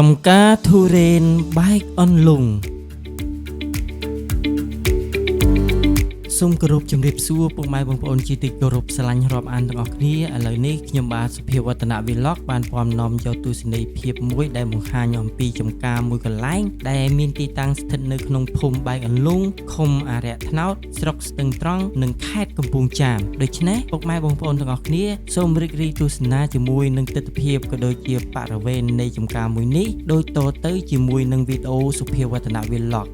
ចំការធូរ៉េនបែកអន្លង់សូមគោរពជំរាបសួរពុកម៉ែបងប្អូនជាទីគោរពស្រឡាញ់រាប់អានទាំងអស់គ្នាឥឡូវនេះខ្ញុំបាទសុភាវឌ្ឍនៈ Vlog បានពំនាំយកទស្សនីយភាពមួយដែលបង្ហាញអំពីចំការមួយកន្លែងដែលមានទីតាំងស្ថិតនៅក្នុងភូមិបែកអន្លង់ឃុំអរិយថ្នោតស្រុកស្ទឹងត្រង់និងខេត្តកំពង់ចាមដូច្នេះពុកម៉ែបងប្អូនទាំងអស់គ្នាសូមរីករាយទស្សនាជាមួយនឹងទស្សនវិជ្ជាក៏ដូចជាបរិវេណនៃចំការមួយនេះដូចតទៅជាមួយនឹងវីដេអូសុភាវឌ្ឍនៈ Vlog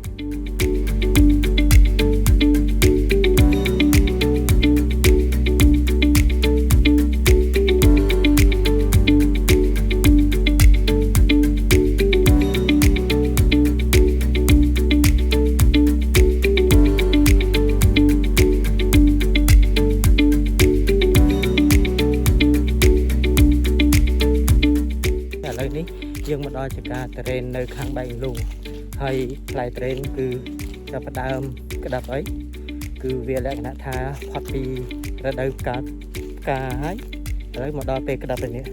នេះយើងមកដល់ចង្ការត្រេននៅខាងបែកអន្លង់ហើយផ្លែត្រេនគឺចាប់ផ្ដើមក្តាប់អីគឺវាលក្ខណៈថាផុតពីរដូវកាលផ្កាហើយឥឡូវមកដល់ពេលក្តាប់ទៅនេះ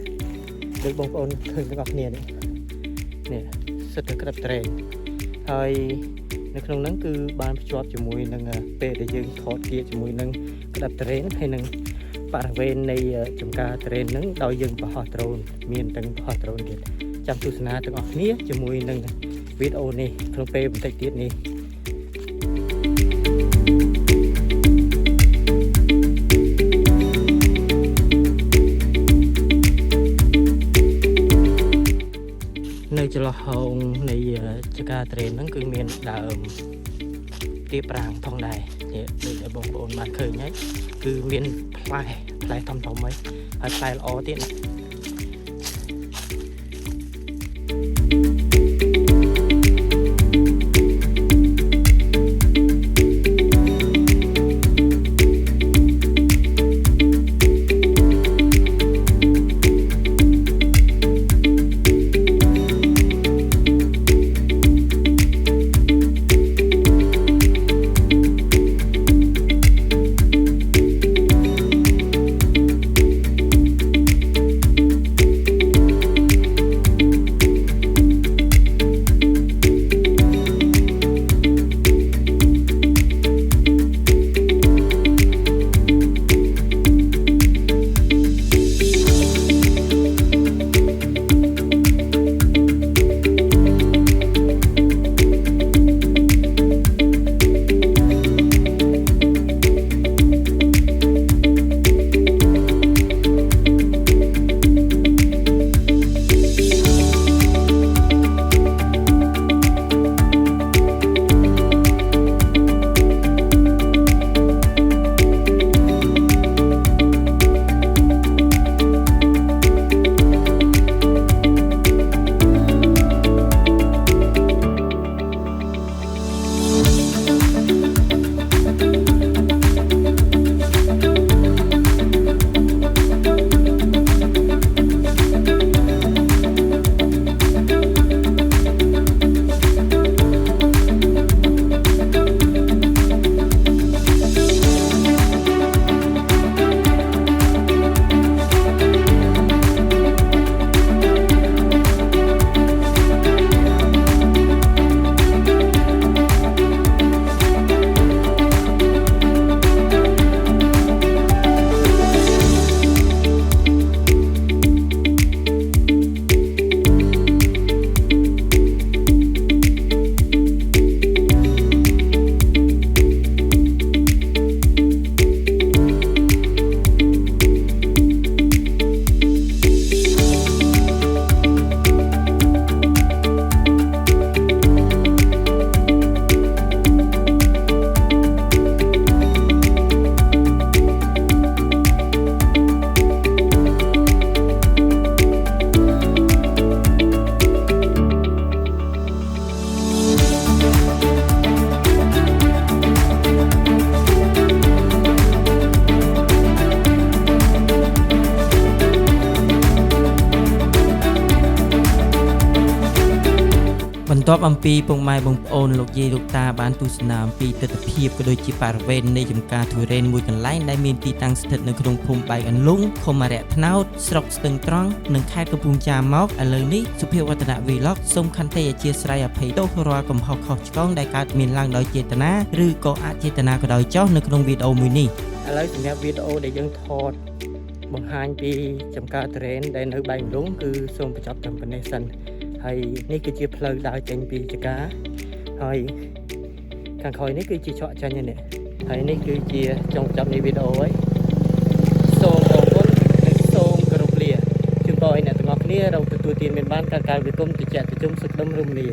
ដូចបងប្អូនឃើញទាំងអស់គ្នានេះសិតទៅក្តាប់ត្រេនហើយនៅក្នុងហ្នឹងគឺបានភ្ជាប់ជាមួយនឹងពេលដែលយើងថតទាជាមួយនឹងក្តាប់ត្រេនហើយនឹងបរិវេណនៃចំការត្រេនហ្នឹងដោយយើងបោះដ្រូនមានទាំងបោះដ្រូនទៀតចាំទស្សនាទាំងអស់គ្នាជាមួយនឹងវីដេអូនេះក្នុងពេលបន្តិចទៀតនេះនៅចន្លោះហោងនៃចង្ការត្រេនហ្នឹងគឺមានដើមទៀបប្រាំងផងដែរដូចដែលបងប្អូនបានឃើញហើយគឺមានផ្លែធំៗហើយផ្លែល្អទៀតណា បន្ទាប់អំពីពុកម៉ែបងប្អូនលោកយាយលោកតាបានទស្សនាអំពីទស្សនវិជ្ជាក៏ដូចជាបរិវេណនៃចំការទុរេនមួយកន្លែងដែលមានទីតាំងស្ថិតនៅក្នុងភូមិបែកអន្លង់ឃុំអរិយថ្នោតស្រុកស្ទឹងត្រង់និងខេត្តកំពង់ចាមមកឥឡូវនេះសុភាវឌ្ឍនៈ Vlog សូមខន្តីអធិស្ឋានអភ័យទោសរាល់កំហុសខុសឆ្គងដែលកើតមានឡើងដោយចេតនាឬក៏អចេតនាក៏ដោយចុះនៅក្នុងវីដេអូមួយនេះឥឡូវសម្រាប់វីដេអូដែលយើងថតបង្ហាញពីចំការទុរេនដែលនៅបែកអន្លង់គឺសូមបញ្ចប់តាមប៉ុណ្ណេះសិនហើយនេះគឺជាផ្លូវដើរចេញពីចកាហើយខាងក្រោយនេះគឺជាឆក់ចាញ់នេះហើយនេះគឺជាចុងបញ្ចប់នៃវីដេអូហើយសូមអរគុណនិងសូមគោរពលាជូនពរឲ្យអ្នកទាំងអស់គ្នារកទទួលទានមានបានការវិគុំតិចតិចជុំសុខដុមរមនា